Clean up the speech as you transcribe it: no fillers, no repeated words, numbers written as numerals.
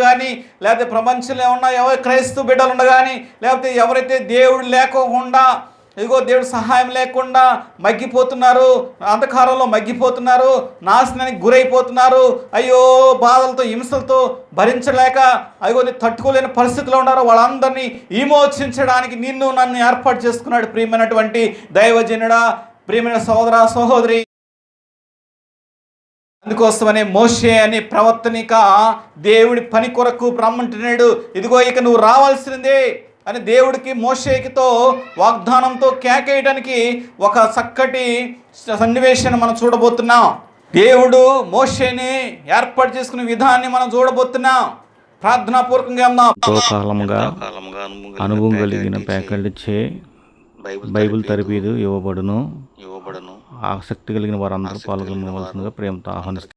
కానీ, లేకపోతే ప్రపంచంలో ఉన్న ఎవరు క్రైస్తవ బిడ్డలు ఉండగాని, లేకపోతే ఎవరైతే దేవుడు లేకోకుండా, ఇదిగో దేవుడు సహాయం లేకుండా మగ్గిపోతున్నారు, అంధకారంలో మగ్గిపోతున్నారు, నాశనానికి గురైపోతున్నారు, అయ్యో బాధలతో హింసలతో భరించలేక అయ్యో తట్టుకోలేని పరిస్థితిలో ఉన్నారు, వాళ్ళందరినీ విమోచించడానికి నిన్ను నన్ను ఏర్పాటు చేసుకున్నాడు. ప్రియమైనటువంటి దైవజనుడా, ప్రియమైన సహోదర సహోదరి, అందుకోసమనే మోషే అనే ప్రవర్తనిక దేవుడి పని కొరకు రమ్మంటున్నాడు. ఇదిగో ఇక నువ్వు రావాల్సిందే అని దేవుడికి మోషేకితో వాగ్దానంతో కేకేయడానికి ఒక చక్కటి సన్నివేశాన్ని మనం చూడబోతున్నాం. దేవుడు మోషేని ఏర్పాటు చేసుకునే విధానాన్ని మనం చూడబోతున్నాం. ప్రార్థనాపూర్వకంగా కాలముగా అనుభవం కలిగిన ప్యాకెళ్ళిచ్చే బైబిల్ తరబీదు ఇవ్వబడును. ఆసక్తి కలిగిన వారందరూ పాల్గొనవలసిందిగా ప్రేమతో ఆహ్వానిస్తున్నాం.